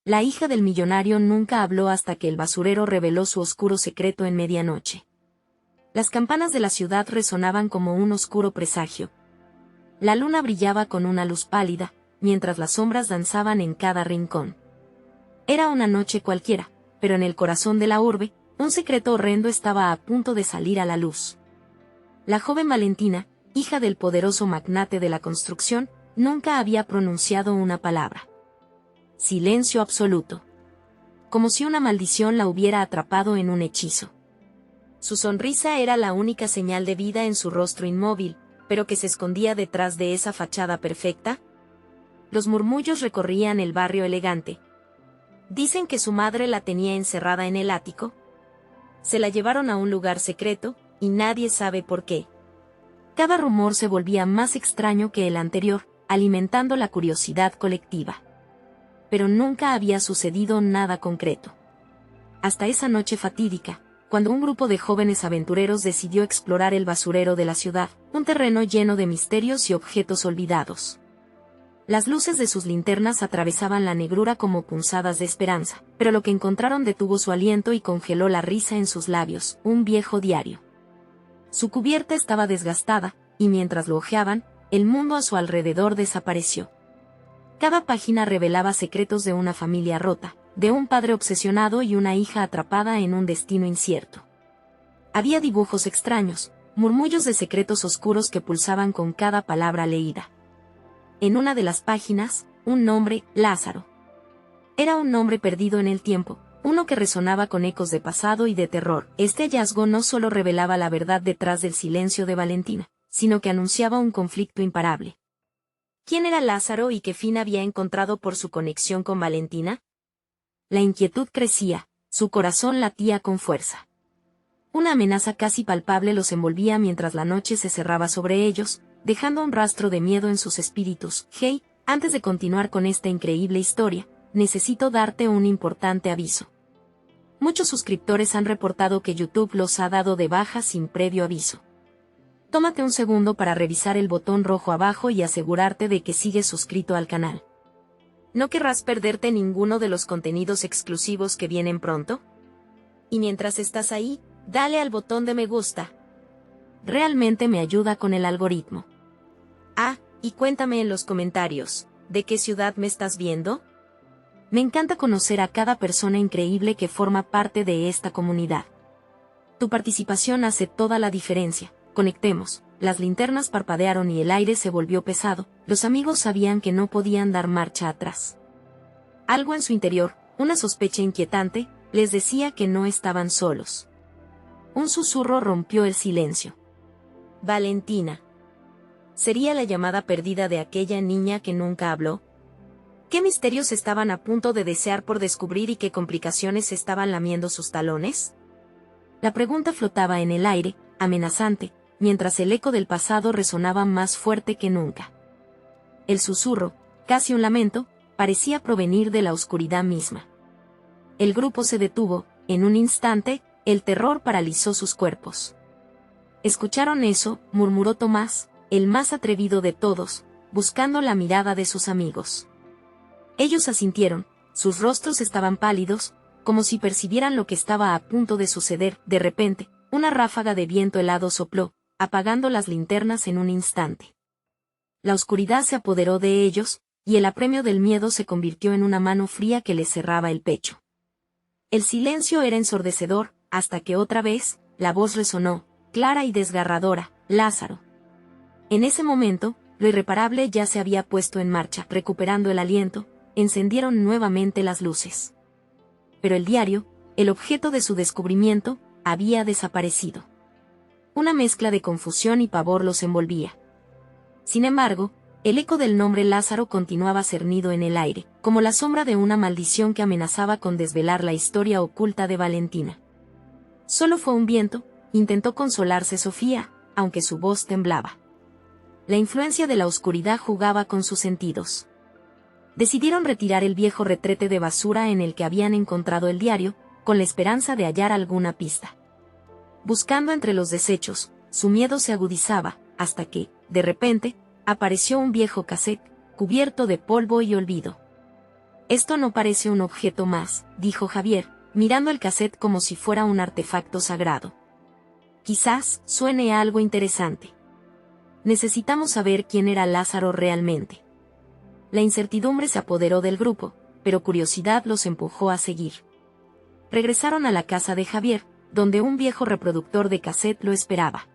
La hija del millonario nunca habló hasta que el basurero reveló su oscuro secreto en medianoche. Las campanas de la ciudad resonaban como un oscuro presagio. La luna brillaba con una luz pálida, mientras las sombras danzaban en cada rincón. Era una noche cualquiera, pero en el corazón de la urbe, un secreto horrendo estaba a punto de salir a la luz. La joven Valentina, hija del poderoso magnate de la construcción, nunca había pronunciado una palabra. Silencio absoluto. Como si una maldición la hubiera atrapado en un hechizo. Su sonrisa era la única señal de vida en su rostro inmóvil, pero que se escondía detrás de esa fachada perfecta. Los murmullos recorrían el barrio elegante. Dicen que su madre la tenía encerrada en el ático. Se la llevaron a un lugar secreto, y nadie sabe por qué. Cada rumor se volvía más extraño que el anterior, alimentando la curiosidad colectiva. Pero nunca había sucedido nada concreto. Hasta esa noche fatídica, cuando un grupo de jóvenes aventureros decidió explorar el basurero de la ciudad, un terreno lleno de misterios y objetos olvidados. Las luces de sus linternas atravesaban la negrura como punzadas de esperanza, pero lo que encontraron detuvo su aliento y congeló la risa en sus labios, un viejo diario. Su cubierta estaba desgastada, y mientras lo hojeaban, el mundo a su alrededor desapareció. Cada página revelaba secretos de una familia rota, de un padre obsesionado y una hija atrapada en un destino incierto. Había dibujos extraños, murmullos de secretos oscuros que pulsaban con cada palabra leída. En una de las páginas, un nombre, Lázaro. Era un nombre perdido en el tiempo, uno que resonaba con ecos de pasado y de terror. Este hallazgo no solo revelaba la verdad detrás del silencio de Valentina, sino que anunciaba un conflicto imparable. ¿Quién era Lázaro y qué fin había encontrado por su conexión con Valentina? La inquietud crecía, su corazón latía con fuerza. Una amenaza casi palpable los envolvía mientras la noche se cerraba sobre ellos, dejando un rastro de miedo en sus espíritus. Hey, antes de continuar con esta increíble historia, necesito darte un importante aviso. Muchos suscriptores han reportado que YouTube los ha dado de baja sin previo aviso. Tómate un segundo para revisar el botón rojo abajo y asegurarte de que sigues suscrito al canal. ¿No querrás perderte ninguno de los contenidos exclusivos que vienen pronto? Y mientras estás ahí, dale al botón de me gusta. Realmente me ayuda con el algoritmo. Ah, y cuéntame en los comentarios, ¿de qué ciudad me estás viendo? Me encanta conocer a cada persona increíble que forma parte de esta comunidad. Tu participación hace toda la diferencia. Conectemos. Las linternas parpadearon y el aire se volvió pesado. Los amigos sabían que no podían dar marcha atrás. Algo en su interior, una sospecha inquietante, les decía que no estaban solos. Un susurro rompió el silencio. Valentina. ¿Sería la llamada perdida de aquella niña que nunca habló? ¿Qué misterios estaban a punto de desear por descubrir y qué complicaciones estaban lamiendo sus talones? La pregunta flotaba en el aire, amenazante, mientras el eco del pasado resonaba más fuerte que nunca. El susurro, casi un lamento, parecía provenir de la oscuridad misma. El grupo se detuvo, en un instante, el terror paralizó sus cuerpos. ¿Escucharon eso?, murmuró Tomás, el más atrevido de todos, buscando la mirada de sus amigos. Ellos asintieron, sus rostros estaban pálidos, como si percibieran lo que estaba a punto de suceder. De repente, una ráfaga de viento helado sopló, apagando las linternas en un instante. La oscuridad se apoderó de ellos, y el apremio del miedo se convirtió en una mano fría que les cerraba el pecho. El silencio era ensordecedor, hasta que otra vez, la voz resonó, clara y desgarradora: Lázaro. En ese momento, lo irreparable ya se había puesto en marcha. Recuperando el aliento, encendieron nuevamente las luces. Pero el diario, el objeto de su descubrimiento, había desaparecido. Una mezcla de confusión y pavor los envolvía. Sin embargo, el eco del nombre Lázaro continuaba cernido en el aire, como la sombra de una maldición que amenazaba con desvelar la historia oculta de Valentina. Solo fue un viento, intentó consolarse Sofía, aunque su voz temblaba. La influencia de la oscuridad jugaba con sus sentidos. Decidieron retirar el viejo retrete de basura en el que habían encontrado el diario, con la esperanza de hallar alguna pista. Buscando entre los desechos, su miedo se agudizaba, hasta que, de repente, apareció un viejo cassette, cubierto de polvo y olvido. Esto no parece un objeto más, dijo Javier, mirando el cassette como si fuera un artefacto sagrado. Quizás suene a algo interesante. Necesitamos saber quién era Lázaro realmente. La incertidumbre se apoderó del grupo, pero curiosidad los empujó a seguir. Regresaron a la casa de Javier, donde un viejo reproductor de cassette lo esperaba.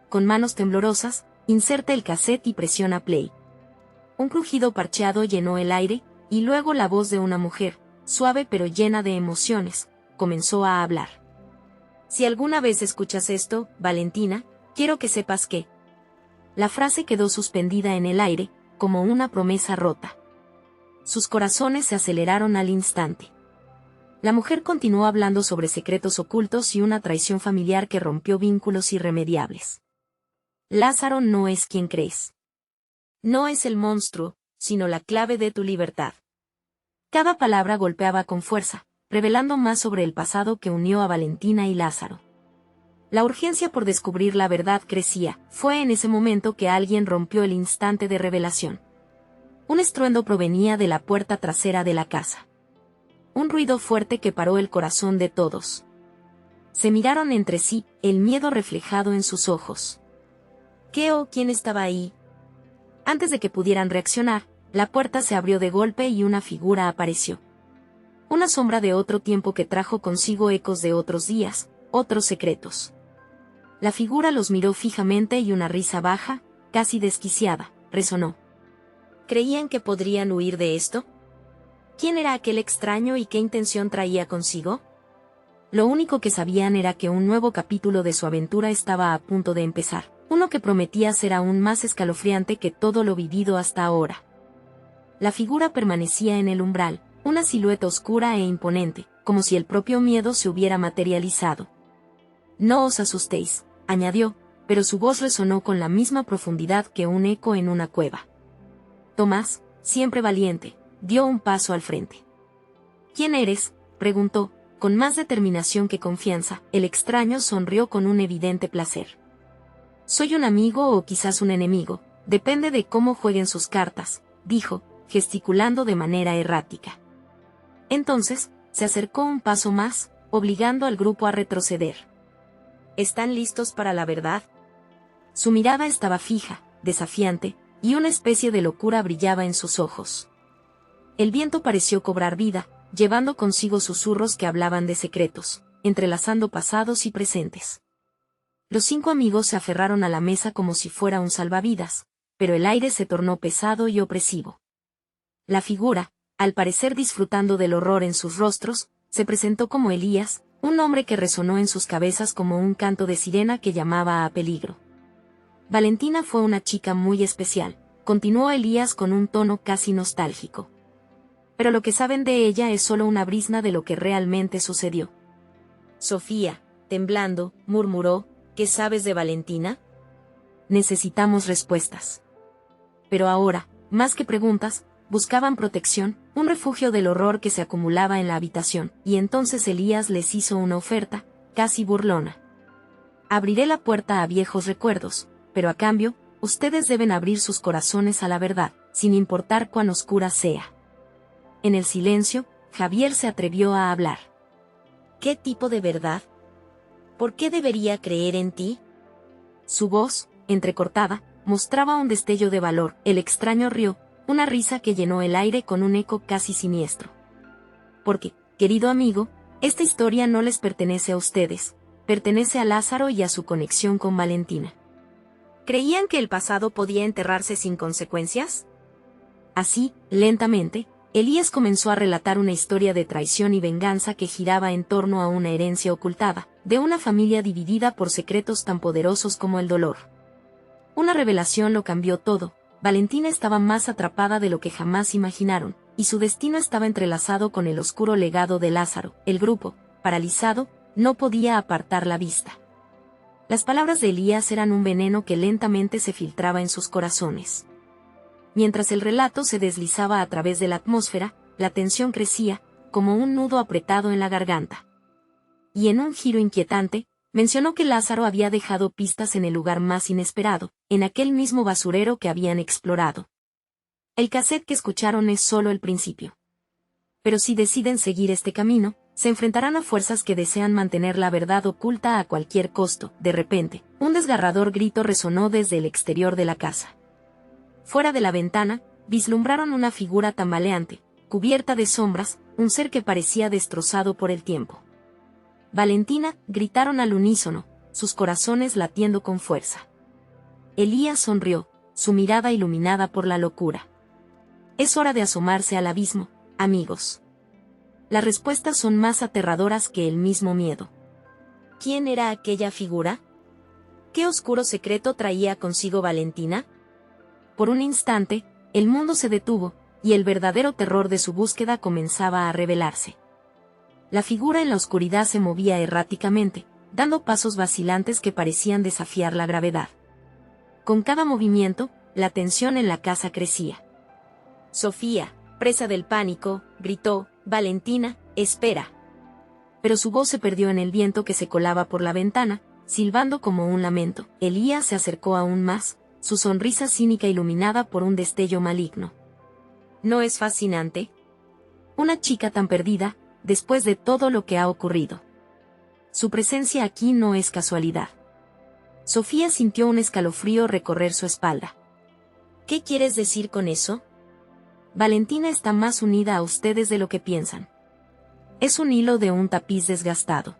Con manos temblorosas, inserta el cassette y presiona play. Un crujido parcheado llenó el aire, y luego la voz de una mujer, suave pero llena de emociones, comenzó a hablar. Si alguna vez escuchas esto, Valentina, quiero que sepas que... La frase quedó suspendida en el aire, como una promesa rota. Sus corazones se aceleraron al instante. La mujer continuó hablando sobre secretos ocultos y una traición familiar que rompió vínculos irremediables. Lázaro no es quien crees. No es el monstruo, sino la clave de tu libertad. Cada palabra golpeaba con fuerza, revelando más sobre el pasado que unió a Valentina y Lázaro. La urgencia por descubrir la verdad crecía. Fue en ese momento que alguien rompió el instante de revelación. Un estruendo provenía de la puerta trasera de la casa. Un ruido fuerte que paró el corazón de todos. Se miraron entre sí, el miedo reflejado en sus ojos. ¿Qué o quién estaba ahí? Antes de que pudieran reaccionar, la puerta se abrió de golpe y una figura apareció. Una sombra de otro tiempo que trajo consigo ecos de otros días, otros secretos. La figura los miró fijamente y una risa baja, casi desquiciada, resonó. ¿Creían que podrían huir de esto? ¿Quién era aquel extraño y qué intención traía consigo? Lo único que sabían era que un nuevo capítulo de su aventura estaba a punto de empezar, uno que prometía ser aún más escalofriante que todo lo vivido hasta ahora. La figura permanecía en el umbral, una silueta oscura e imponente, como si el propio miedo se hubiera materializado. No os asustéis, añadió, pero su voz resonó con la misma profundidad que un eco en una cueva. Tomás, siempre valiente, dio un paso al frente. ¿Quién eres?, preguntó, con más determinación que confianza. El extraño sonrió con un evidente placer. Soy un amigo o quizás un enemigo, depende de cómo jueguen sus cartas, dijo, gesticulando de manera errática. Entonces, se acercó un paso más, obligando al grupo a retroceder. ¿Están listos para la verdad? Su mirada estaba fija, desafiante, y una especie de locura brillaba en sus ojos. El viento pareció cobrar vida, llevando consigo susurros que hablaban de secretos, entrelazando pasados y presentes. Los 5 amigos se aferraron a la mesa como si fuera un salvavidas, pero el aire se tornó pesado y opresivo. La figura, al parecer disfrutando del horror en sus rostros, se presentó como Elías, un hombre que resonó en sus cabezas como un canto de sirena que llamaba a peligro. Valentina fue una chica muy especial, continuó Elías con un tono casi nostálgico. Pero lo que saben de ella es solo una brizna de lo que realmente sucedió. Sofía, temblando, murmuró, ¿qué sabes de Valentina? Necesitamos respuestas. Pero ahora, más que preguntas, buscaban protección, un refugio del horror que se acumulaba en la habitación, y entonces Elías les hizo una oferta, casi burlona. Abriré la puerta a viejos recuerdos, pero a cambio, ustedes deben abrir sus corazones a la verdad, sin importar cuán oscura sea. En el silencio, Javier se atrevió a hablar. ¿Qué tipo de verdad? ¿Por qué debería creer en ti? Su voz, entrecortada, mostraba un destello de valor. El extraño rió, una risa que llenó el aire con un eco casi siniestro. Porque, querido amigo, esta historia no les pertenece a ustedes, pertenece a Lázaro y a su conexión con Valentina. ¿Creían que el pasado podía enterrarse sin consecuencias? Así, lentamente, Elías comenzó a relatar una historia de traición y venganza que giraba en torno a una herencia ocultada, de una familia dividida por secretos tan poderosos como el dolor. Una revelación lo cambió todo. Valentina estaba más atrapada de lo que jamás imaginaron, y su destino estaba entrelazado con el oscuro legado de Lázaro. El grupo, paralizado, no podía apartar la vista. Las palabras de Elías eran un veneno que lentamente se filtraba en sus corazones. Mientras el relato se deslizaba a través de la atmósfera, la tensión crecía, como un nudo apretado en la garganta. Y en un giro inquietante, mencionó que Lázaro había dejado pistas en el lugar más inesperado, en aquel mismo basurero que habían explorado. El cassette que escucharon es solo el principio. Pero si deciden seguir este camino, se enfrentarán a fuerzas que desean mantener la verdad oculta a cualquier costo. De repente, un desgarrador grito resonó desde el exterior de la casa. Fuera de la ventana, vislumbraron una figura tambaleante, cubierta de sombras, un ser que parecía destrozado por el tiempo. Valentina, gritaron al unísono, sus corazones latiendo con fuerza. Elías sonrió, su mirada iluminada por la locura. Es hora de asomarse al abismo, amigos. Las respuestas son más aterradoras que el mismo miedo. ¿Quién era aquella figura? ¿Qué oscuro secreto traía consigo Valentina? Por un instante, el mundo se detuvo, y el verdadero terror de su búsqueda comenzaba a revelarse. La figura en la oscuridad se movía erráticamente, dando pasos vacilantes que parecían desafiar la gravedad. Con cada movimiento, la tensión en la casa crecía. Sofía, presa del pánico, gritó: «Valentina, espera». Pero su voz se perdió en el viento que se colaba por la ventana, silbando como un lamento. Elías se acercó aún más, su sonrisa cínica iluminada por un destello maligno. ¿No es fascinante? Una chica tan perdida, después de todo lo que ha ocurrido. Su presencia aquí no es casualidad. Sofía sintió un escalofrío recorrer su espalda. ¿Qué quieres decir con eso? Valentina está más unida a ustedes de lo que piensan. Es un hilo de un tapiz desgastado.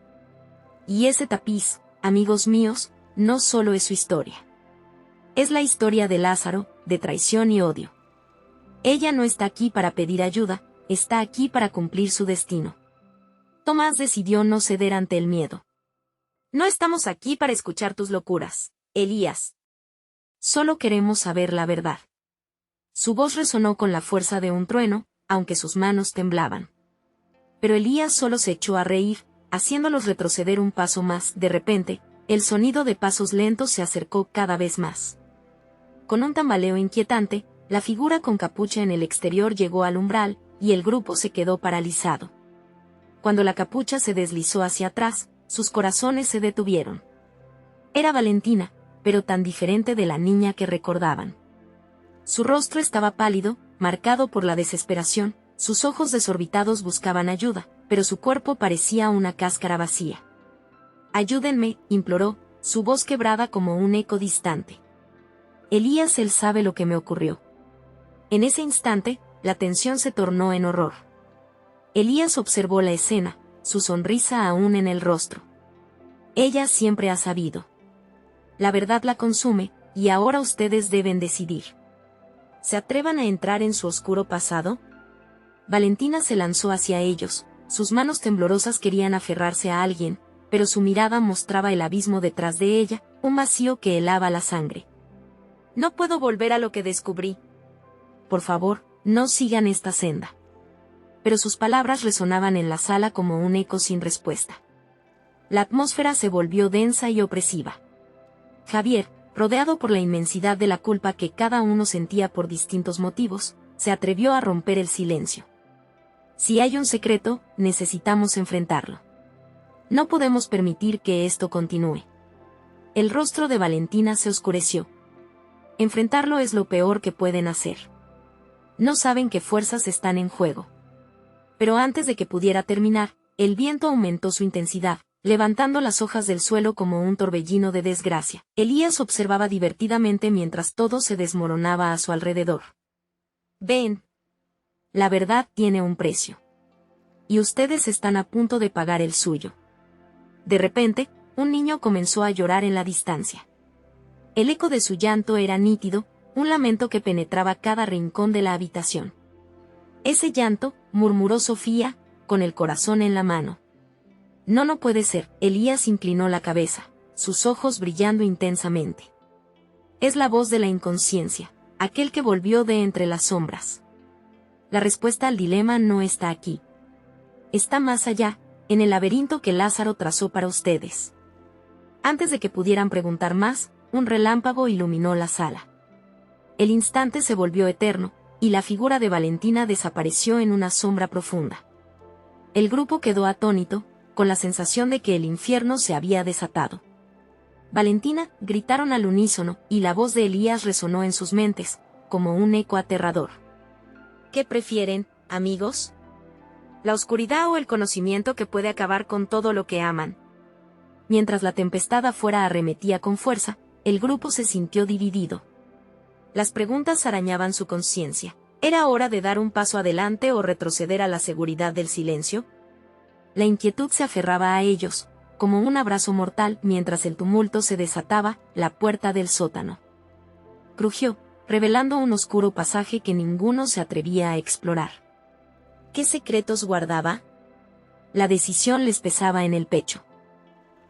Y ese tapiz, amigos míos, no solo es su historia. Es la historia de Lázaro, de traición y odio. Ella no está aquí para pedir ayuda, está aquí para cumplir su destino. Tomás decidió no ceder ante el miedo. No estamos aquí para escuchar tus locuras, Elías. Solo queremos saber la verdad. Su voz resonó con la fuerza de un trueno, aunque sus manos temblaban. Pero Elías solo se echó a reír, haciéndolos retroceder un paso más. De repente, el sonido de pasos lentos se acercó cada vez más. Con un tambaleo inquietante, la figura con capucha en el exterior llegó al umbral, y el grupo se quedó paralizado. Cuando la capucha se deslizó hacia atrás, sus corazones se detuvieron. Era Valentina, pero tan diferente de la niña que recordaban. Su rostro estaba pálido, marcado por la desesperación, sus ojos desorbitados buscaban ayuda, pero su cuerpo parecía una cáscara vacía. «Ayúdenme», imploró, su voz quebrada como un eco distante. Elías, él sabe lo que me ocurrió. En ese instante, la tensión se tornó en horror. Elías observó la escena, su sonrisa aún en el rostro. Ella siempre ha sabido. La verdad la consume, y ahora ustedes deben decidir. ¿Se atrevan a entrar en su oscuro pasado? Valentina se lanzó hacia ellos, sus manos temblorosas querían aferrarse a alguien, pero su mirada mostraba el abismo detrás de ella, un vacío que helaba la sangre. No puedo volver a lo que descubrí. Por favor, no sigan esta senda. Pero sus palabras resonaban en la sala como un eco sin respuesta. La atmósfera se volvió densa y opresiva. Javier, rodeado por la inmensidad de la culpa que cada uno sentía por distintos motivos, se atrevió a romper el silencio. Si hay un secreto, necesitamos enfrentarlo. No podemos permitir que esto continúe. El rostro de Valentina se oscureció. Enfrentarlo es lo peor que pueden hacer. No saben qué fuerzas están en juego. Pero antes de que pudiera terminar, el viento aumentó su intensidad, levantando las hojas del suelo como un torbellino de desgracia. Elías observaba divertidamente mientras todo se desmoronaba a su alrededor. Ven. La verdad tiene un precio. Y ustedes están a punto de pagar el suyo. De repente, un niño comenzó a llorar en la distancia. El eco de su llanto era nítido, un lamento que penetraba cada rincón de la habitación. Ese llanto, murmuró Sofía, con el corazón en la mano. No puede ser. Elías inclinó la cabeza, sus ojos brillando intensamente. Es la voz de la inconsciencia, aquel que volvió de entre las sombras. La respuesta al dilema no está aquí. Está más allá, en el laberinto que Lázaro trazó para ustedes. Antes de que pudieran preguntar más, un relámpago iluminó la sala. El instante se volvió eterno, y la figura de Valentina desapareció en una sombra profunda. El grupo quedó atónito, con la sensación de que el infierno se había desatado. «Valentina», gritaron al unísono, y la voz de Elías resonó en sus mentes, como un eco aterrador. «¿Qué prefieren, amigos? la oscuridad o el conocimiento que puede acabar con todo lo que aman. Mientras la tempestad afuera arremetía con fuerza, el grupo se sintió dividido. Las preguntas arañaban su conciencia. ¿Era hora de dar un paso adelante o retroceder a la seguridad del silencio? La inquietud se aferraba a ellos, como un abrazo mortal mientras el tumulto se desataba. La puerta del sótano crujió, revelando un oscuro pasaje que ninguno se atrevía a explorar. ¿Qué secretos guardaba? La decisión les pesaba en el pecho.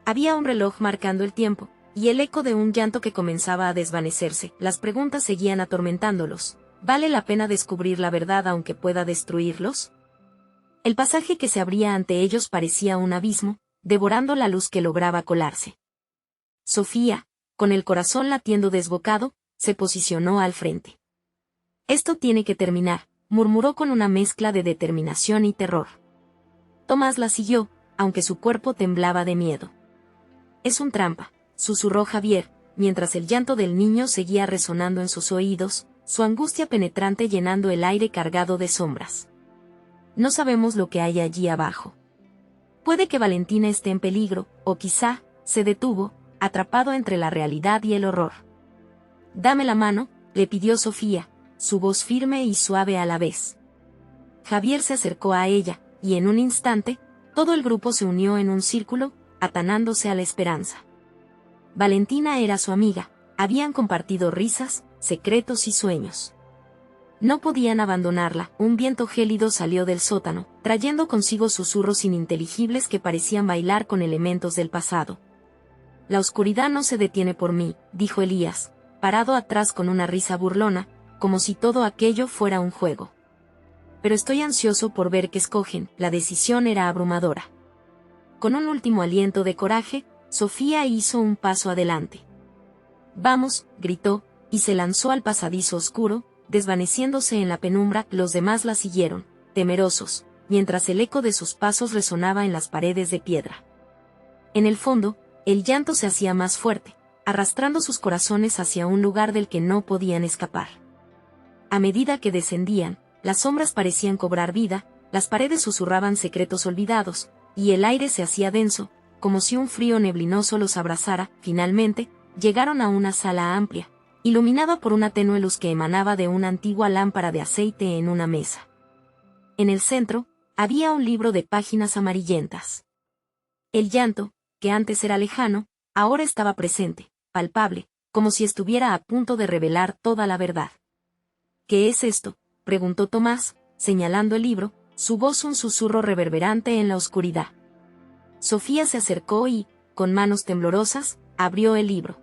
Había un reloj marcando el tiempo, y el eco de un llanto que comenzaba a desvanecerse. Las preguntas seguían atormentándolos. ¿Vale la pena descubrir la verdad aunque pueda destruirlos? El pasaje que se abría ante ellos parecía un abismo, devorando la luz que lograba colarse. Sofía, con el corazón latiendo desbocado, se posicionó al frente. «Esto tiene que terminar», murmuró con una mezcla de determinación y terror. Tomás la siguió, aunque su cuerpo temblaba de miedo. «Es un trampa», susurró Javier, mientras el llanto del niño seguía resonando en sus oídos, su angustia penetrante llenando el aire cargado de sombras. «No sabemos lo que hay allí abajo. Puede que Valentina esté en peligro, o quizá», se detuvo, atrapado entre la realidad y el horror. «Dame la mano», le pidió Sofía, su voz firme y suave a la vez. Javier se acercó a ella, y en un instante, todo el grupo se unió en un círculo, atanándose a la esperanza. Valentina era su amiga, habían compartido risas, secretos y sueños. No podían abandonarla. Un viento gélido salió del sótano, trayendo consigo susurros ininteligibles que parecían bailar con elementos del pasado. «La oscuridad no se detiene por mí», dijo Elías, parado atrás con una risa burlona, como si todo aquello fuera un juego. «Pero estoy ansioso por ver qué escogen». La decisión era abrumadora. Con un último aliento de coraje, Sofía hizo un paso adelante. «Vamos», gritó, y se lanzó al pasadizo oscuro, desvaneciéndose en la penumbra. Los demás la siguieron, temerosos, mientras el eco de sus pasos resonaba en las paredes de piedra. En el fondo, el llanto se hacía más fuerte, arrastrando sus corazones hacia un lugar del que no podían escapar. A medida que descendían, las sombras parecían cobrar vida, las paredes susurraban secretos olvidados, y el aire se hacía denso, como si un frío neblinoso los abrazara. Finalmente, llegaron a una sala amplia, iluminada por una tenue luz que emanaba de una antigua lámpara de aceite en una mesa. En el centro, había un libro de páginas amarillentas. El llanto, que antes era lejano, ahora estaba presente, palpable, como si estuviera a punto de revelar toda la verdad. «¿Qué es esto?», preguntó Tomás, señalando el libro, su voz un susurro reverberante en la oscuridad. Sofía se acercó y, con manos temblorosas, abrió el libro.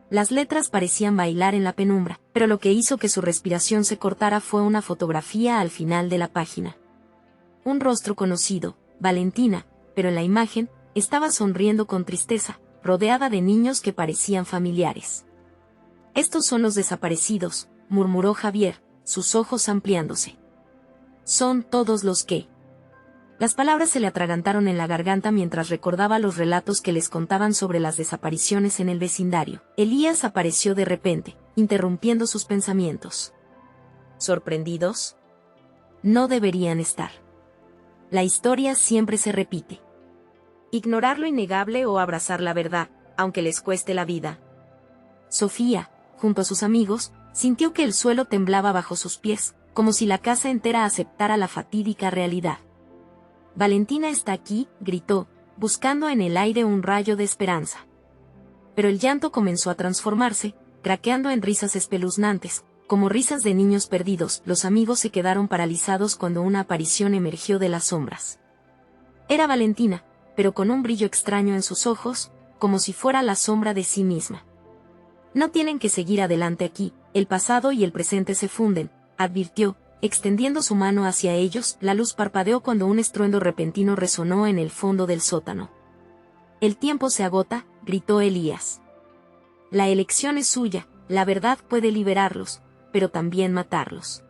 Las letras parecían bailar en la penumbra, pero lo que hizo que su respiración se cortara fue una fotografía al final de la página. Un rostro conocido, Valentina, pero en la imagen, estaba sonriendo con tristeza, rodeada de niños que parecían familiares. «Estos son los desaparecidos», murmuró Javier, sus ojos ampliándose. «Son todos los que...». Las palabras se le atragantaron en la garganta mientras recordaba los relatos que les contaban sobre las desapariciones en el vecindario. Elías apareció de repente, interrumpiendo sus pensamientos. ¿Sorprendidos? No deberían estar. La historia siempre se repite. Ignorar lo innegable o abrazar la verdad, aunque les cueste la vida. Sofía, junto a sus amigos, sintió que el suelo temblaba bajo sus pies, como si la casa entera aceptara la fatídica realidad. «Valentina está aquí», gritó, buscando en el aire un rayo de esperanza. Pero el llanto comenzó a transformarse, craqueando en risas espeluznantes, como risas de niños perdidos. Los amigos se quedaron paralizados cuando una aparición emergió de las sombras. Era Valentina, pero con un brillo extraño en sus ojos, como si fuera la sombra de sí misma. «No tienen que seguir adelante aquí, el pasado y el presente se funden», advirtió, extendiendo su mano hacia ellos. La luz parpadeó cuando un estruendo repentino resonó en el fondo del sótano. «El tiempo se agota», gritó Elías. «La elección es suya, la verdad puede liberarlos, pero también matarlos».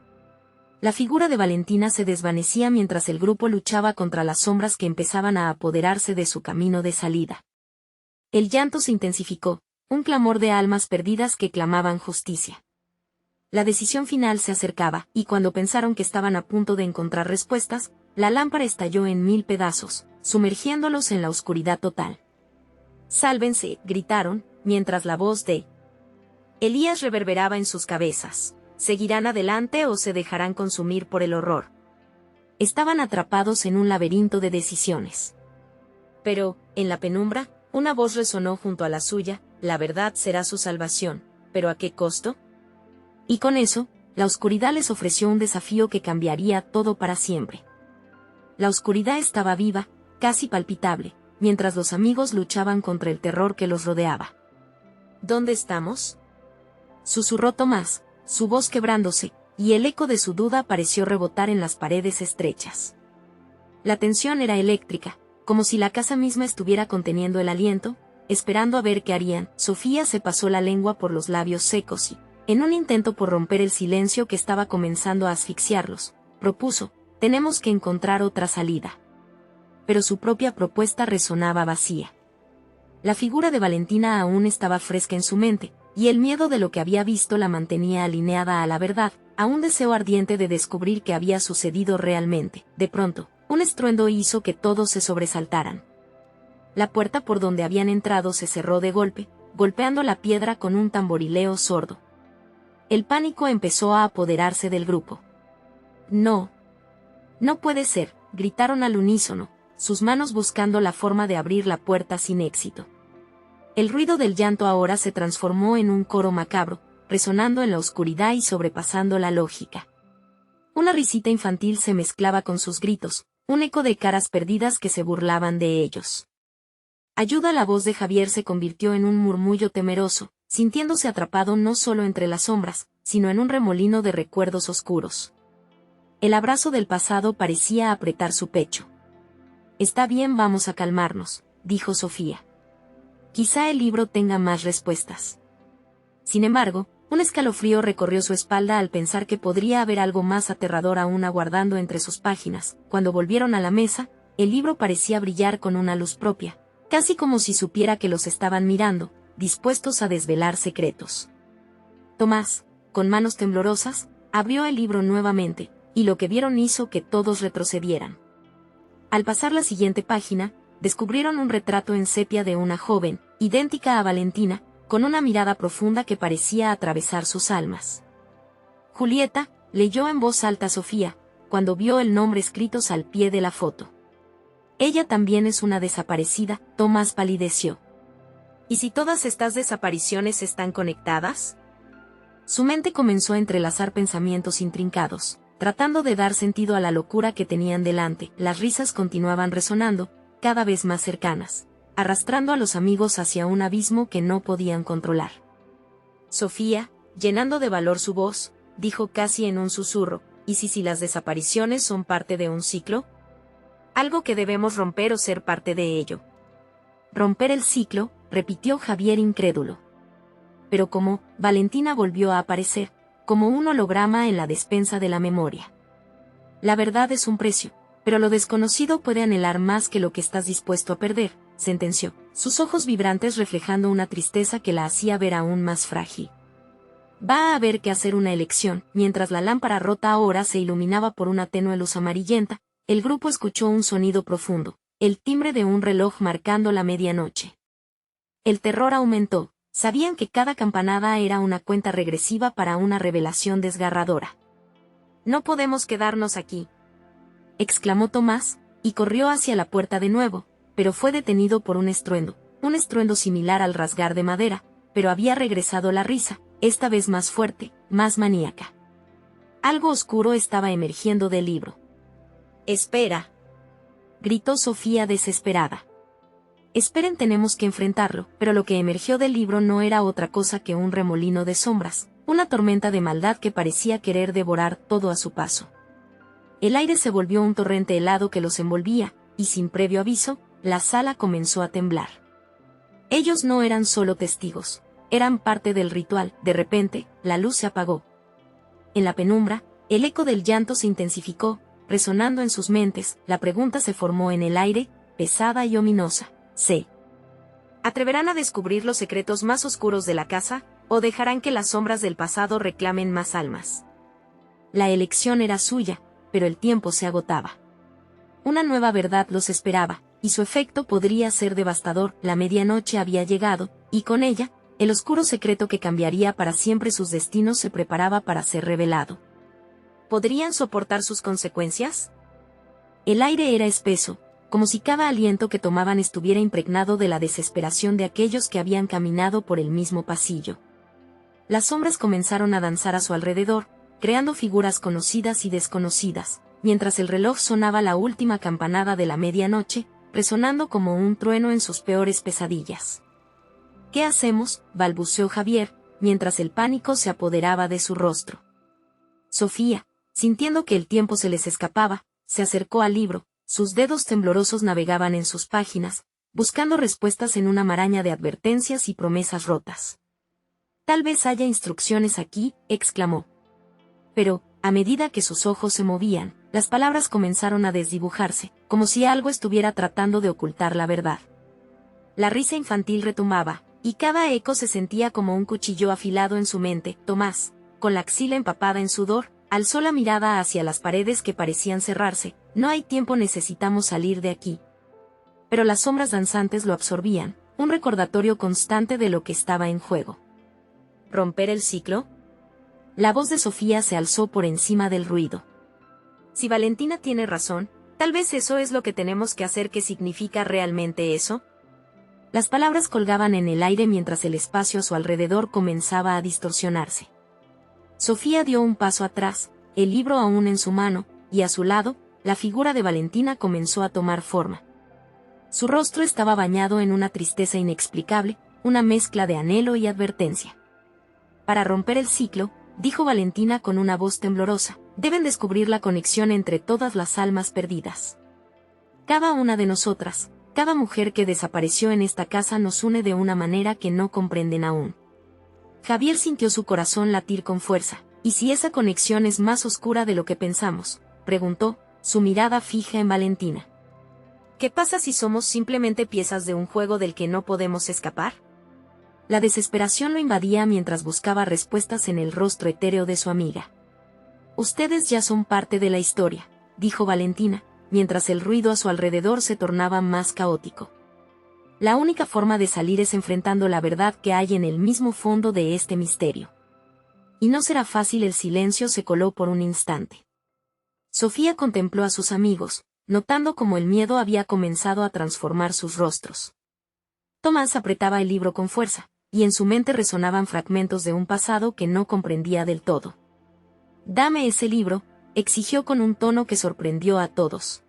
La figura de Valentina se desvanecía mientras el grupo luchaba contra las sombras que empezaban a apoderarse de su camino de salida. El llanto se intensificó, un clamor de almas perdidas que clamaban justicia. La decisión final se acercaba, y cuando pensaron que estaban a punto de encontrar respuestas, la lámpara estalló en 1000 pedazos, sumergiéndolos en la oscuridad total. «¡Sálvense!», gritaron, mientras la voz de Elías reverberaba en sus cabezas. ¿Seguirán adelante o se dejarán consumir por el horror? Estaban atrapados en un laberinto de decisiones. Pero, en la penumbra, una voz resonó junto a la suya: «La verdad será su salvación, ¿pero a qué costo?». Y con eso, la oscuridad les ofreció un desafío que cambiaría todo para siempre. La oscuridad estaba viva, casi palpitable, mientras los amigos luchaban contra el terror que los rodeaba. «¿Dónde estamos?», susurró Tomás, su voz quebrándose, y el eco de su duda pareció rebotar en las paredes estrechas. La tensión era eléctrica, como si la casa misma estuviera conteniendo el aliento, esperando a ver qué harían. Sofía se pasó la lengua por los labios secos y, en un intento por romper el silencio que estaba comenzando a asfixiarlos, propuso: «Tenemos que encontrar otra salida». Pero su propia propuesta resonaba vacía. La figura de Valentina aún estaba fresca en su mente, y el miedo de lo que había visto la mantenía alineada a la verdad, a un deseo ardiente de descubrir qué había sucedido realmente. De pronto, un estruendo hizo que todos se sobresaltaran. La puerta por donde habían entrado se cerró de golpe, golpeando la piedra con un tamborileo sordo. El pánico empezó a apoderarse del grupo. «No. No puede ser», gritaron al unísono, sus manos buscando la forma de abrir la puerta sin éxito. El ruido del llanto ahora se transformó en un coro macabro, resonando en la oscuridad y sobrepasando la lógica. Una risita infantil se mezclaba con sus gritos, un eco de caras perdidas que se burlaban de ellos. «Ayuda». La voz de Javier se convirtió en un murmullo temeroso, sintiéndose atrapado no solo entre las sombras, sino en un remolino de recuerdos oscuros. El abrazo del pasado parecía apretar su pecho. «Está bien, vamos a calmarnos», dijo Sofía. «Quizá el libro tenga más respuestas». Sin embargo, un escalofrío recorrió su espalda al pensar que podría haber algo más aterrador aún aguardando entre sus páginas. Cuando volvieron a la mesa, el libro parecía brillar con una luz propia, casi como si supiera que los estaban mirando, dispuestos a desvelar secretos. Tomás, con manos temblorosas, abrió el libro nuevamente, y lo que vieron hizo que todos retrocedieran. Al pasar la siguiente página, descubrieron un retrato en sepia de una joven, idéntica a Valentina, con una mirada profunda que parecía atravesar sus almas. «Julieta», leyó en voz alta Sofía, cuando vio el nombre escritos al pie de la foto. «Ella también es una desaparecida». Tomás palideció. «¿Y si todas estas desapariciones están conectadas?». Su mente comenzó a entrelazar pensamientos intrincados, tratando de dar sentido a la locura que tenían delante. Las risas continuaban resonando, cada vez más cercanas, arrastrando a los amigos hacia un abismo que no podían controlar. Sofía, llenando de valor su voz, dijo casi en un susurro: «¿Y si las desapariciones son parte de un ciclo? Algo que debemos romper o ser parte de ello». «Romper el ciclo», repitió Javier incrédulo. Pero como, Valentina volvió a aparecer, como un holograma en la despensa de la memoria. «La verdad es un precio, pero lo desconocido puede anhelar más que lo que estás dispuesto a perder», sentenció, sus ojos vibrantes reflejando una tristeza que la hacía ver aún más frágil. «Va a haber que hacer una elección». Mientras la lámpara rota ahora se iluminaba por una tenue luz amarillenta, el grupo escuchó un sonido profundo, el timbre de un reloj marcando la medianoche. El terror aumentó. Sabían que cada campanada era una cuenta regresiva para una revelación desgarradora. «No podemos quedarnos aquí», exclamó Tomás, y corrió hacia la puerta de nuevo, pero fue detenido por un estruendo similar al rasgar de madera, pero había regresado la risa, esta vez más fuerte, más maníaca. Algo oscuro estaba emergiendo del libro. «Espera», gritó Sofía desesperada. «Esperen, tenemos que enfrentarlo». Pero lo que emergió del libro no era otra cosa que un remolino de sombras, una tormenta de maldad que parecía querer devorar todo a su paso. El aire se volvió un torrente helado que los envolvía, y sin previo aviso, la sala comenzó a temblar. Ellos no eran solo testigos, eran parte del ritual. De repente, la luz se apagó. En la penumbra, el eco del llanto se intensificó, resonando en sus mentes. La pregunta se formó en el aire, pesada y ominosa: ¿se atreverán a descubrir los secretos más oscuros de la casa, o dejarán que las sombras del pasado reclamen más almas? La elección era suya, pero el tiempo se agotaba. Una nueva verdad los esperaba, y su efecto podría ser devastador. La medianoche había llegado, y con ella, el oscuro secreto que cambiaría para siempre sus destinos se preparaba para ser revelado. ¿Podrían soportar sus consecuencias? El aire era espeso, como si cada aliento que tomaban estuviera impregnado de la desesperación de aquellos que habían caminado por el mismo pasillo. Las sombras comenzaron a danzar a su alrededor, creando figuras conocidas y desconocidas, mientras el reloj sonaba la última campanada de la medianoche, resonando como un trueno en sus peores pesadillas. ¿Qué hacemos?, balbuceó Javier, mientras el pánico se apoderaba de su rostro. Sofía, sintiendo que el tiempo se les escapaba, se acercó al libro. Sus dedos temblorosos navegaban en sus páginas, buscando respuestas en una maraña de advertencias y promesas rotas. «Tal vez haya instrucciones aquí», exclamó. Pero, a medida que sus ojos se movían, las palabras comenzaron a desdibujarse, como si algo estuviera tratando de ocultar la verdad. La risa infantil retumbaba, y cada eco se sentía como un cuchillo afilado en su mente. Tomás, con la axila empapada en sudor, alzó la mirada hacia las paredes que parecían cerrarse. «No hay tiempo, necesitamos salir de aquí». Pero las sombras danzantes lo absorbían, un recordatorio constante de lo que estaba en juego. ¿Romper el ciclo? La voz de Sofía se alzó por encima del ruido. Si Valentina tiene razón, tal vez eso es lo que tenemos que hacer. ¿Qué significa realmente eso? Las palabras colgaban en el aire mientras el espacio a su alrededor comenzaba a distorsionarse. Sofía dio un paso atrás, el libro aún en su mano, y a su lado, la figura de Valentina comenzó a tomar forma. Su rostro estaba bañado en una tristeza inexplicable, una mezcla de anhelo y advertencia. «Para romper el ciclo», dijo Valentina con una voz temblorosa, «deben descubrir la conexión entre todas las almas perdidas. Cada una de nosotras, cada mujer que desapareció en esta casa nos une de una manera que no comprenden aún». Javier sintió su corazón latir con fuerza. «¿Y si esa conexión es más oscura de lo que pensamos?», preguntó, su mirada fija en Valentina. «¿Qué pasa si somos simplemente piezas de un juego del que no podemos escapar?». La desesperación lo invadía mientras buscaba respuestas en el rostro etéreo de su amiga. «Ustedes ya son parte de la historia», dijo Valentina, mientras el ruido a su alrededor se tornaba más caótico. «La única forma de salir es enfrentando la verdad que hay en el mismo fondo de este misterio. Y no será fácil». El silencio se coló por un instante. Sofía contempló a sus amigos, notando cómo el miedo había comenzado a transformar sus rostros. Tomás apretaba el libro con fuerza, y en su mente resonaban fragmentos de un pasado que no comprendía del todo. «Dame ese libro», exigió con un tono que sorprendió a todos.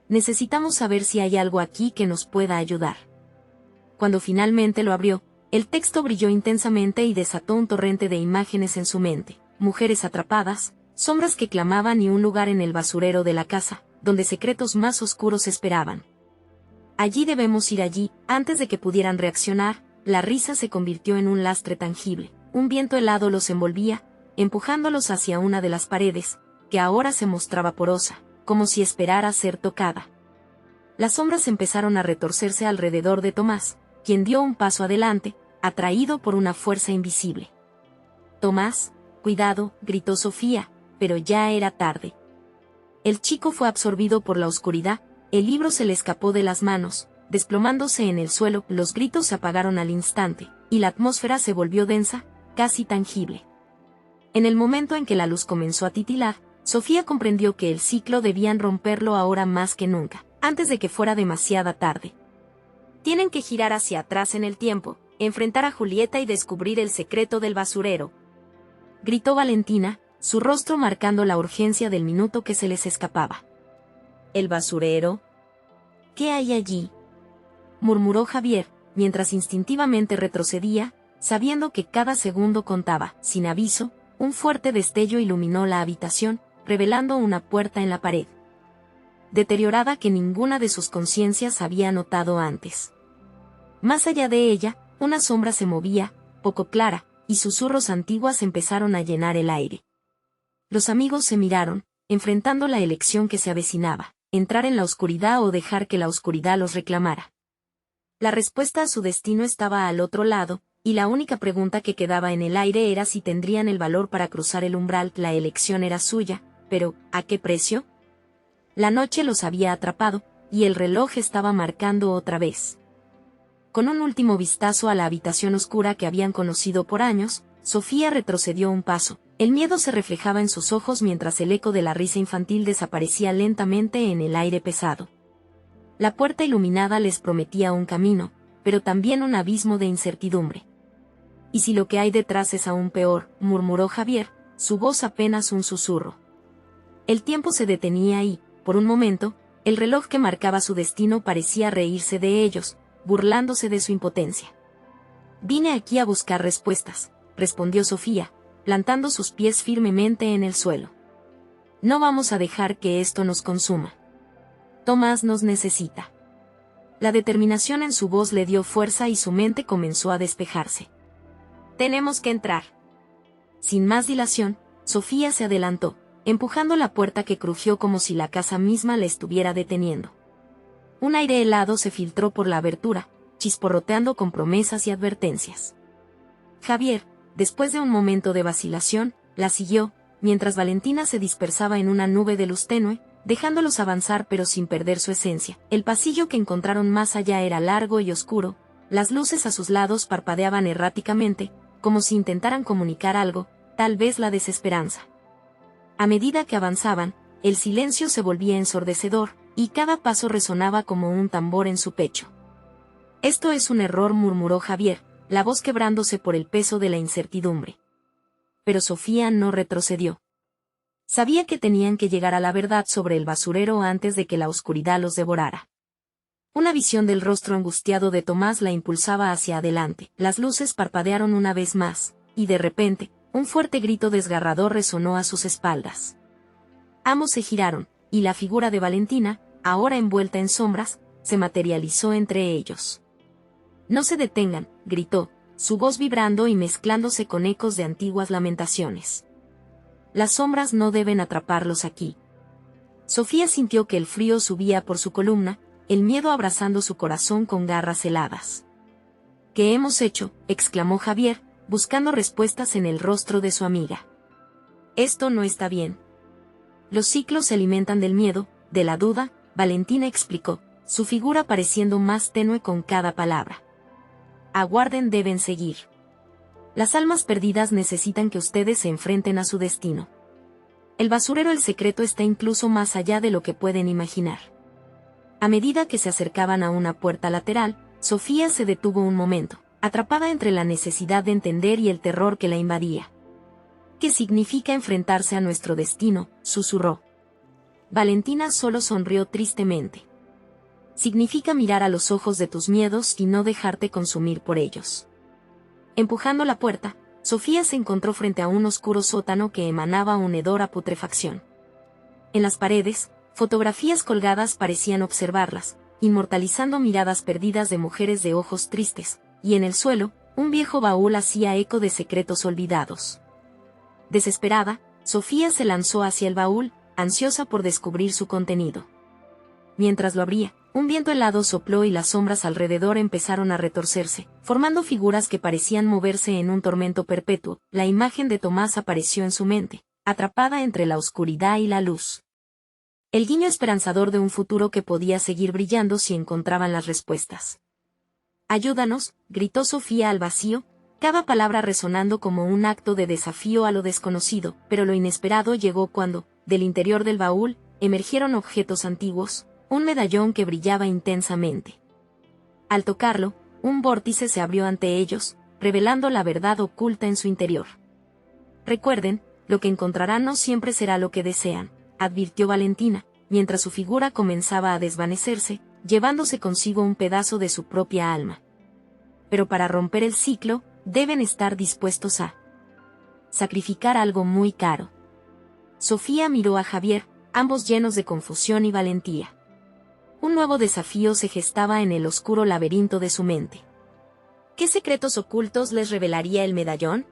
«Necesitamos saber si hay algo aquí que nos pueda ayudar». Cuando finalmente lo abrió, el texto brilló intensamente y desató un torrente de imágenes en su mente: mujeres atrapadas, sombras que clamaban y un lugar en el basurero de la casa, donde secretos más oscuros esperaban. «Allí debemos ir, allí». Antes de que pudieran reaccionar, la risa se convirtió en un lastre tangible. Un viento helado los envolvía, empujándolos hacia una de las paredes, que ahora se mostraba porosa, como si esperara ser tocada. Las sombras empezaron a retorcerse alrededor de Tomás, quien dio un paso adelante, atraído por una fuerza invisible. «Tomás, cuidado», gritó Sofía, pero ya era tarde. El chico fue absorbido por la oscuridad, el libro se le escapó de las manos, desplomándose en el suelo. Los gritos se apagaron al instante, y la atmósfera se volvió densa, casi tangible. En el momento en que la luz comenzó a titilar, Sofía comprendió que el ciclo debían romperlo ahora más que nunca, antes de que fuera demasiada tarde. «Tienen que girar hacia atrás en el tiempo, enfrentar a Julieta y descubrir el secreto del basurero», gritó Valentina, su rostro marcando la urgencia del minuto que se les escapaba. «¿El basurero? ¿Qué hay allí?», murmuró Javier, mientras instintivamente retrocedía, sabiendo que cada segundo contaba. Sin aviso, un fuerte destello iluminó la habitación, revelando una puerta en la pared, deteriorada que ninguna de sus conciencias había notado antes. Más allá de ella, una sombra se movía, poco clara, y susurros antiguos empezaron a llenar el aire. Los amigos se miraron, enfrentando la elección que se avecinaba: entrar en la oscuridad o dejar que la oscuridad los reclamara. La respuesta a su destino estaba al otro lado, y la única pregunta que quedaba en el aire era si tendrían el valor para cruzar el umbral. La elección era suya, pero ¿a qué precio? La noche los había atrapado, y el reloj estaba marcando otra vez. Con un último vistazo a la habitación oscura que habían conocido por años, Sofía retrocedió un paso. El miedo se reflejaba en sus ojos mientras el eco de la risa infantil desaparecía lentamente en el aire pesado. La puerta iluminada les prometía un camino, pero también un abismo de incertidumbre. «¿Y si lo que hay detrás es aún peor?», murmuró Javier, su voz apenas un susurro. El tiempo se detenía y, por un momento, el reloj que marcaba su destino parecía reírse de ellos, burlándose de su impotencia. «Vine aquí a buscar respuestas», respondió Sofía, plantando sus pies firmemente en el suelo. «No vamos a dejar que esto nos consuma. Tomás nos necesita». La determinación en su voz le dio fuerza y su mente comenzó a despejarse. «Tenemos que entrar». Sin más dilación, Sofía se adelantó, empujando la puerta que crujió como si la casa misma la estuviera deteniendo. Un aire helado se filtró por la abertura, chisporroteando con promesas y advertencias. Javier, después de un momento de vacilación, la siguió, mientras Valentina se dispersaba en una nube de luz tenue, dejándolos avanzar pero sin perder su esencia. El pasillo que encontraron más allá era largo y oscuro, las luces a sus lados parpadeaban erráticamente, como si intentaran comunicar algo, tal vez la desesperanza. A medida que avanzaban, el silencio se volvía ensordecedor, y cada paso resonaba como un tambor en su pecho. «Esto es un error», murmuró Javier, la voz quebrándose por el peso de la incertidumbre. Pero Sofía no retrocedió. Sabía que tenían que llegar a la verdad sobre el basurero antes de que la oscuridad los devorara. Una visión del rostro angustiado de Tomás la impulsaba hacia adelante. Las luces parpadearon una vez más, y de repente, un fuerte grito desgarrador resonó a sus espaldas. Ambos se giraron, y la figura de Valentina, ahora envuelta en sombras, se materializó entre ellos. «No se detengan», gritó, su voz vibrando y mezclándose con ecos de antiguas lamentaciones. «Las sombras no deben atraparlos aquí». Sofía sintió que el frío subía por su columna, el miedo abrazando su corazón con garras heladas. «¿Qué hemos hecho?», exclamó Javier, buscando respuestas en el rostro de su amiga. «Esto no está bien». «Los ciclos se alimentan del miedo, de la duda», Valentina explicó, su figura pareciendo más tenue con cada palabra. «Aguarden, deben seguir. Las almas perdidas necesitan que ustedes se enfrenten a su destino. El basurero, el secreto está incluso más allá de lo que pueden imaginar». A medida que se acercaban a una puerta lateral, Sofía se detuvo un momento, atrapada entre la necesidad de entender y el terror que la invadía. «¿Qué significa enfrentarse a nuestro destino?», susurró. Valentina solo sonrió tristemente. «Significa mirar a los ojos de tus miedos y no dejarte consumir por ellos». Empujando la puerta, Sofía se encontró frente a un oscuro sótano que emanaba un hedor a putrefacción. En las paredes, fotografías colgadas parecían observarlas, inmortalizando miradas perdidas de mujeres de ojos tristes, y en el suelo, un viejo baúl hacía eco de secretos olvidados. Desesperada, Sofía se lanzó hacia el baúl, ansiosa por descubrir su contenido. Mientras lo abría, un viento helado sopló y las sombras alrededor empezaron a retorcerse, formando figuras que parecían moverse en un tormento perpetuo. La imagen de Tomás apareció en su mente, atrapada entre la oscuridad y la luz. El guiño esperanzador de un futuro que podía seguir brillando si encontraban las respuestas. «Ayúdanos», gritó Sofía al vacío, cada palabra resonando como un acto de desafío a lo desconocido, pero lo inesperado llegó cuando, del interior del baúl, emergieron objetos antiguos, un medallón que brillaba intensamente. Al tocarlo, un vórtice se abrió ante ellos, revelando la verdad oculta en su interior. «Recuerden, lo que encontrarán no siempre será lo que desean», advirtió Valentina, mientras su figura comenzaba a desvanecerse, llevándose consigo un pedazo de su propia alma. «Pero para romper el ciclo, deben estar dispuestos a sacrificar algo muy caro». Sofía miró a Javier, ambos llenos de confusión y valentía. Un nuevo desafío se gestaba en el oscuro laberinto de su mente. ¿Qué secretos ocultos les revelaría el medallón?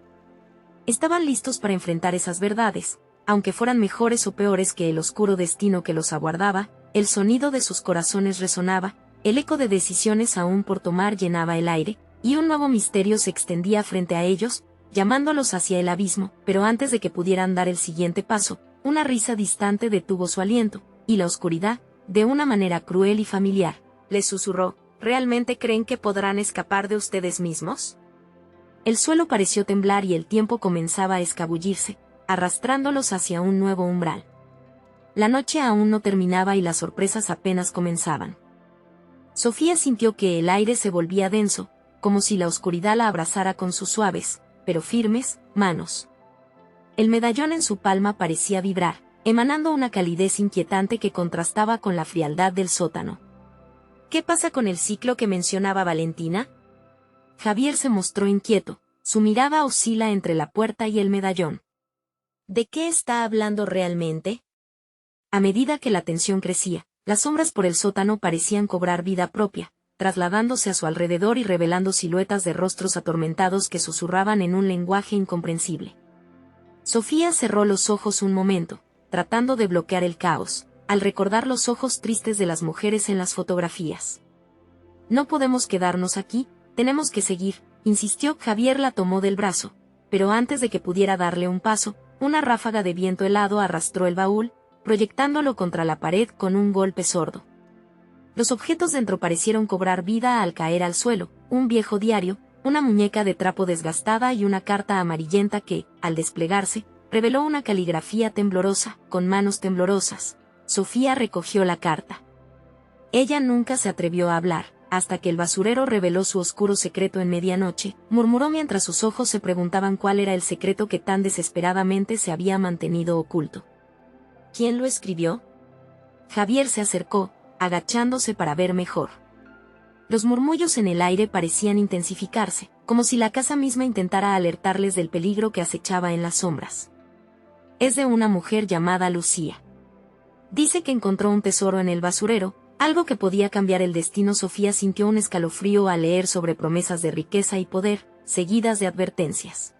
Estaban listos para enfrentar esas verdades, aunque fueran mejores o peores que el oscuro destino que los aguardaba. El sonido de sus corazones resonaba, el eco de decisiones aún por tomar llenaba el aire, y un nuevo misterio se extendía frente a ellos, llamándolos hacia el abismo. Pero antes de que pudieran dar el siguiente paso, una risa distante detuvo su aliento, y la oscuridad, de una manera cruel y familiar. Les susurró, ¿realmente creen que podrán escapar de ustedes mismos? El suelo pareció temblar y el tiempo comenzaba a escabullirse, arrastrándolos hacia un nuevo umbral. La noche aún no terminaba y las sorpresas apenas comenzaban. Sofía sintió que el aire se volvía denso, como si la oscuridad la abrazara con sus suaves, pero firmes, manos. El medallón en su palma parecía vibrar, emanando una calidez inquietante que contrastaba con la frialdad del sótano. ¿Qué pasa con el ciclo que mencionaba Valentina? Javier se mostró inquieto, su mirada oscila entre la puerta y el medallón. ¿De qué está hablando realmente? A medida que la tensión crecía, las sombras por el sótano parecían cobrar vida propia, trasladándose a su alrededor y revelando siluetas de rostros atormentados que susurraban en un lenguaje incomprensible. Sofía cerró los ojos un momento, tratando de bloquear el caos, al recordar los ojos tristes de las mujeres en las fotografías. No podemos quedarnos aquí, tenemos que seguir, insistió. Javier la tomó del brazo, pero antes de que pudiera darle un paso, una ráfaga de viento helado arrastró el baúl, proyectándolo contra la pared con un golpe sordo. Los objetos dentro parecieron cobrar vida al caer al suelo, un viejo diario, una muñeca de trapo desgastada y una carta amarillenta que, al desplegarse, reveló una caligrafía temblorosa, con manos temblorosas. Sofía recogió la carta. Ella nunca se atrevió a hablar, hasta que el basurero reveló su oscuro secreto en medianoche, murmuró mientras sus ojos se preguntaban cuál era el secreto que tan desesperadamente se había mantenido oculto. ¿Quién lo escribió? Javier se acercó, agachándose para ver mejor. Los murmullos en el aire parecían intensificarse, como si la casa misma intentara alertarles del peligro que acechaba en las sombras. Es de una mujer llamada Lucía. Dice que encontró un tesoro en el basurero, algo que podía cambiar el destino. Sofía sintió un escalofrío al leer sobre promesas de riqueza y poder, seguidas de advertencias.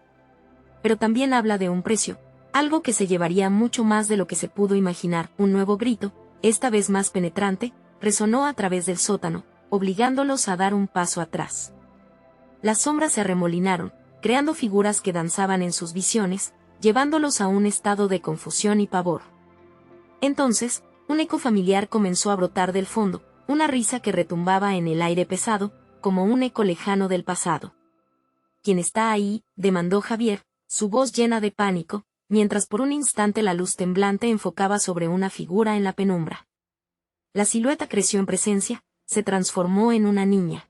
Pero también habla de un precio, algo que se llevaría mucho más de lo que se pudo imaginar. Un nuevo grito, esta vez más penetrante, resonó a través del sótano, obligándolos a dar un paso atrás. Las sombras se arremolinaron, creando figuras que danzaban en sus visiones, llevándolos a un estado de confusión y pavor. Entonces, un eco familiar comenzó a brotar del fondo, una risa que retumbaba en el aire pesado, como un eco lejano del pasado. ¿Quién está ahí?, demandó Javier, su voz llena de pánico, mientras por un instante la luz temblante enfocaba sobre una figura en la penumbra. La silueta creció en presencia, se transformó en una niña.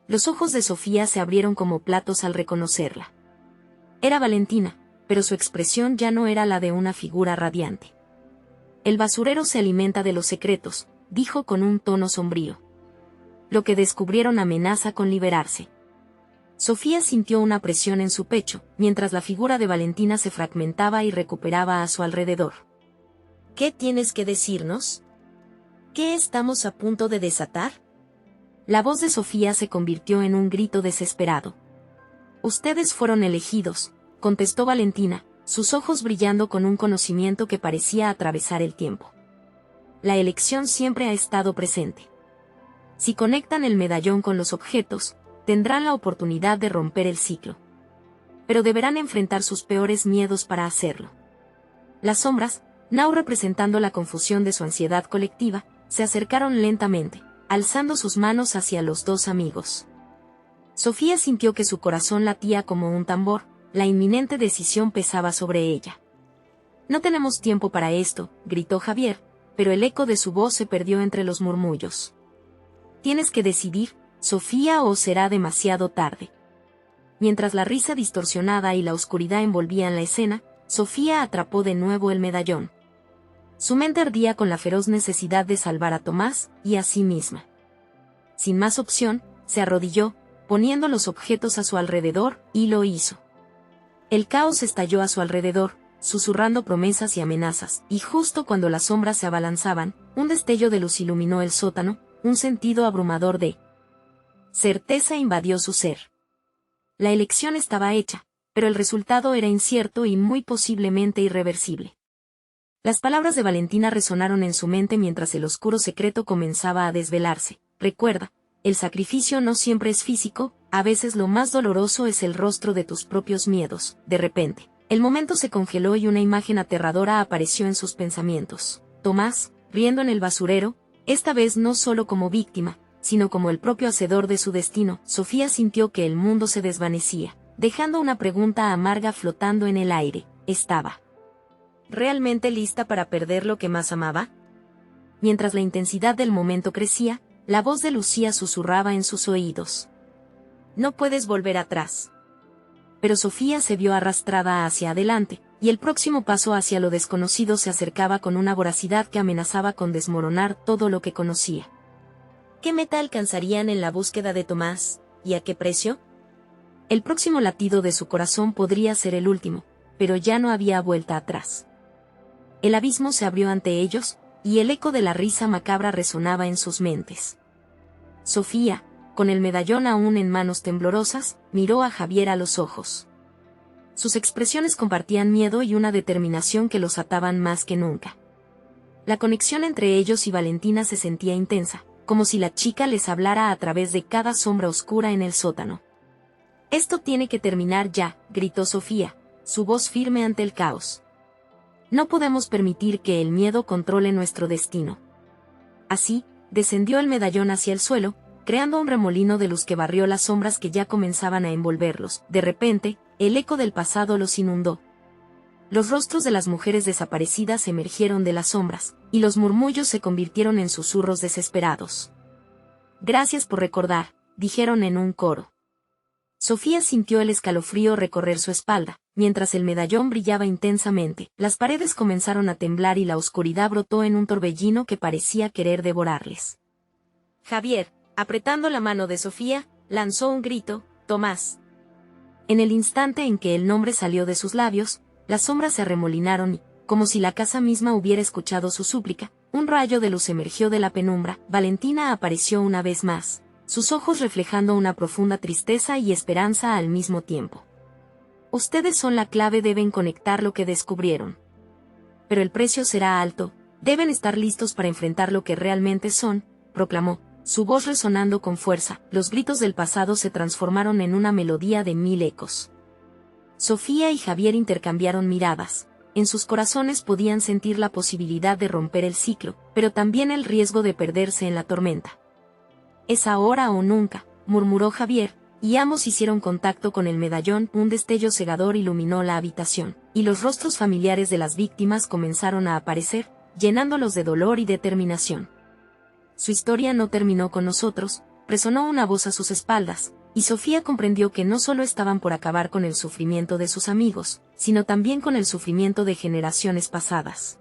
Los ojos de Sofía se abrieron como platos al reconocerla. Era Valentina, pero su expresión ya no era la de una figura radiante. El basurero se alimenta de los secretos, dijo con un tono sombrío. Lo que descubrieron amenaza con liberarse. Sofía sintió una presión en su pecho, mientras la figura de Valentina se fragmentaba y recuperaba a su alrededor. ¿Qué tienes que decirnos? ¿Qué estamos a punto de desatar? La voz de Sofía se convirtió en un grito desesperado. Ustedes fueron elegidos, contestó Valentina, sus ojos brillando con un conocimiento que parecía atravesar el tiempo. La elección siempre ha estado presente. Si conectan el medallón con los objetos, tendrán la oportunidad de romper el ciclo. Pero deberán enfrentar sus peores miedos para hacerlo. Las sombras, Nau representando la confusión de su ansiedad colectiva, se acercaron lentamente, alzando sus manos hacia los dos amigos. Sofía sintió que su corazón latía como un tambor, la inminente decisión pesaba sobre ella. No tenemos tiempo para esto, gritó Javier, pero el eco de su voz se perdió entre los murmullos. Tienes que decidir, Sofía, o será demasiado tarde. Mientras la risa distorsionada y la oscuridad envolvían la escena, Sofía atrapó de nuevo el medallón. Su mente ardía con la feroz necesidad de salvar a Tomás y a sí misma. Sin más opción, se arrodilló, poniendo los objetos a su alrededor, y lo hizo. El caos estalló a su alrededor, susurrando promesas y amenazas, y justo cuando las sombras se abalanzaban, un destello de luz iluminó el sótano, un sentido abrumador de certeza invadió su ser. La elección estaba hecha, pero el resultado era incierto y muy posiblemente irreversible. Las palabras de Valentina resonaron en su mente mientras el oscuro secreto comenzaba a desvelarse. Recuerda, el sacrificio no siempre es físico, a veces lo más doloroso es el rostro de tus propios miedos. De repente, el momento se congeló y una imagen aterradora apareció en sus pensamientos. Tomás, riendo en el basurero, esta vez no solo como víctima, sino como el propio hacedor de su destino. Sofía sintió que el mundo se desvanecía, dejando una pregunta amarga flotando en el aire. ¿Estaba realmente lista para perder lo que más amaba? Mientras la intensidad del momento crecía, la voz de Lucía susurraba en sus oídos. No puedes volver atrás. Pero Sofía se vio arrastrada hacia adelante, y el próximo paso hacia lo desconocido se acercaba con una voracidad que amenazaba con desmoronar todo lo que conocía. ¿Qué meta alcanzarían en la búsqueda de Tomás, y a qué precio? El próximo latido de su corazón podría ser el último, pero ya no había vuelta atrás. El abismo se abrió ante ellos, y el eco de la risa macabra resonaba en sus mentes. Sofía, con el medallón aún en manos temblorosas, miró a Javier a los ojos. Sus expresiones compartían miedo y una determinación que los ataban más que nunca. La conexión entre ellos y Valentina se sentía intensa, como si la chica les hablara a través de cada sombra oscura en el sótano. «Esto tiene que terminar ya», gritó Sofía, su voz firme ante el caos. «No podemos permitir que el miedo controle nuestro destino». Así, descendió el medallón hacia el suelo, creando un remolino de luz que barrió las sombras que ya comenzaban a envolverlos. De repente, el eco del pasado los inundó. Los rostros de las mujeres desaparecidas emergieron de las sombras, y los murmullos se convirtieron en susurros desesperados. «Gracias por recordar», dijeron en un coro. Sofía sintió el escalofrío recorrer su espalda, mientras el medallón brillaba intensamente. Las paredes comenzaron a temblar y la oscuridad brotó en un torbellino que parecía querer devorarles. Javier, apretando la mano de Sofía, lanzó un grito: «Tomás». En el instante en que el nombre salió de sus labios, las sombras se arremolinaron y, como si la casa misma hubiera escuchado su súplica, un rayo de luz emergió de la penumbra. Valentina apareció una vez más, sus ojos reflejando una profunda tristeza y esperanza al mismo tiempo. «Ustedes son la clave, deben conectar lo que descubrieron. Pero el precio será alto, deben estar listos para enfrentar lo que realmente son», proclamó, su voz resonando con fuerza. Los gritos del pasado se transformaron en una melodía de 1000 ecos. Sofía y Javier intercambiaron miradas. En sus corazones podían sentir la posibilidad de romper el ciclo, pero también el riesgo de perderse en la tormenta. «Es ahora o nunca», murmuró Javier, y ambos hicieron contacto con el medallón. Un destello cegador iluminó la habitación, y los rostros familiares de las víctimas comenzaron a aparecer, llenándolos de dolor y determinación. «Su historia no terminó con nosotros», resonó una voz a sus espaldas, y Sofía comprendió que no solo estaban por acabar con el sufrimiento de sus amigos, sino también con el sufrimiento de generaciones pasadas.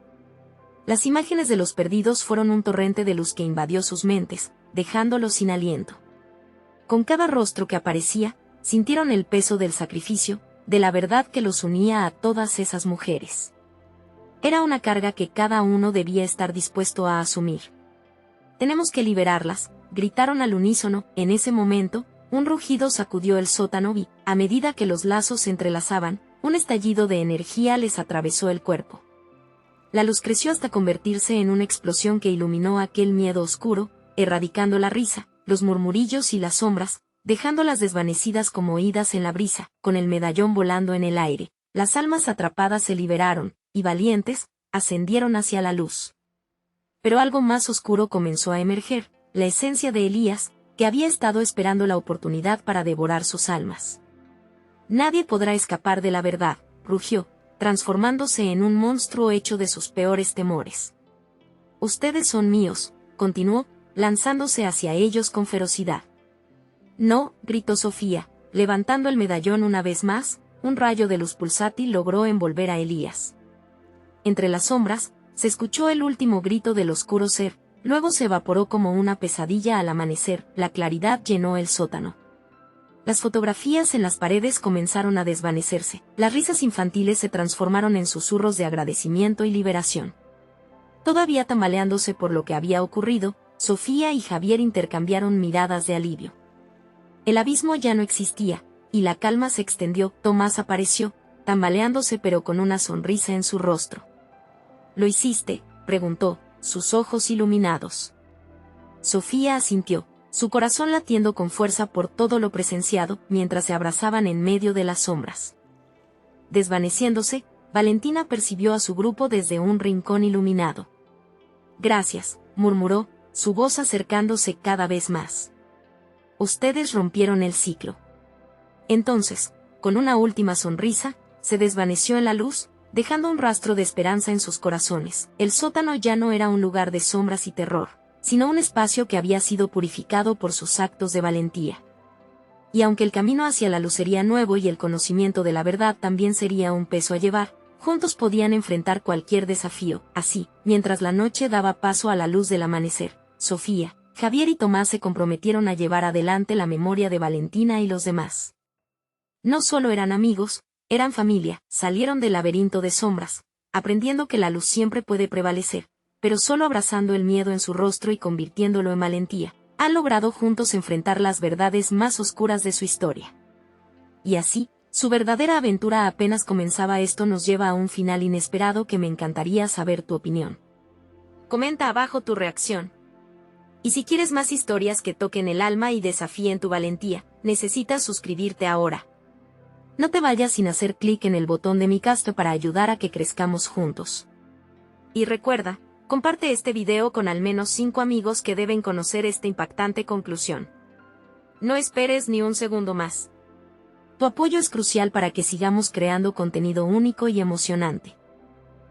Las imágenes de los perdidos fueron un torrente de luz que invadió sus mentes, dejándolos sin aliento. Con cada rostro que aparecía, sintieron el peso del sacrificio, de la verdad que los unía a todas esas mujeres. Era una carga que cada uno debía estar dispuesto a asumir. «Tenemos que liberarlas», gritaron al unísono. En ese momento, un rugido sacudió el sótano y, a medida que los lazos se entrelazaban, un estallido de energía les atravesó el cuerpo. La luz creció hasta convertirse en una explosión que iluminó aquel miedo oscuro, erradicando la risa, los murmurillos y las sombras, dejándolas desvanecidas como oídas en la brisa. Con el medallón volando en el aire, las almas atrapadas se liberaron, y valientes, ascendieron hacia la luz. Pero algo más oscuro comenzó a emerger, la esencia de Elías, que había estado esperando la oportunidad para devorar sus almas. «Nadie podrá escapar de la verdad», rugió, transformándose en un monstruo hecho de sus peores temores. «Ustedes son míos», continuó, lanzándose hacia ellos con ferocidad. «No», gritó Sofía, levantando el medallón una vez más. Un rayo de luz pulsátil logró envolver a Elías. Entre las sombras, se escuchó el último grito del oscuro ser, luego se evaporó como una pesadilla al amanecer. La claridad llenó el sótano. Las fotografías en las paredes comenzaron a desvanecerse, las risas infantiles se transformaron en susurros de agradecimiento y liberación. Todavía tambaleándose por lo que había ocurrido, Sofía y Javier intercambiaron miradas de alivio. El abismo ya no existía, y la calma se extendió. Tomás apareció, tambaleándose pero con una sonrisa en su rostro. «¿Lo hiciste?», preguntó, sus ojos iluminados. Sofía asintió, su corazón latiendo con fuerza por todo lo presenciado, mientras se abrazaban en medio de las sombras. Desvaneciéndose, Valentina percibió a su grupo desde un rincón iluminado. Gracias, murmuró, su voz acercándose cada vez más. Ustedes rompieron el ciclo. Entonces, con una última sonrisa, se desvaneció en la luz, dejando un rastro de esperanza en sus corazones. El sótano ya no era un lugar de sombras y terror, sino un espacio que había sido purificado por sus actos de valentía. Y aunque el camino hacia la luz sería nuevo y el conocimiento de la verdad también sería un peso a llevar, juntos podían enfrentar cualquier desafío. Así, mientras la noche daba paso a la luz del amanecer, Sofía, Javier y Tomás se comprometieron a llevar adelante la memoria de Valentina y los demás. No solo eran amigos, eran familia, salieron del laberinto de sombras, aprendiendo que la luz siempre puede prevalecer, pero solo abrazando el miedo en su rostro y convirtiéndolo en valentía, han logrado juntos enfrentar las verdades más oscuras de su historia. Y así, su verdadera aventura apenas comenzaba. Esto nos lleva a un final inesperado que me encantaría saber tu opinión. Comenta abajo tu reacción. Y si quieres más historias que toquen el alma y desafíen tu valentía, necesitas suscribirte ahora. No te vayas sin hacer clic en el botón de mi casto para ayudar a que crezcamos juntos. Y recuerda, comparte este video con al menos 5 amigos que deben conocer esta impactante conclusión. No esperes ni un segundo más. Tu apoyo es crucial para que sigamos creando contenido único y emocionante.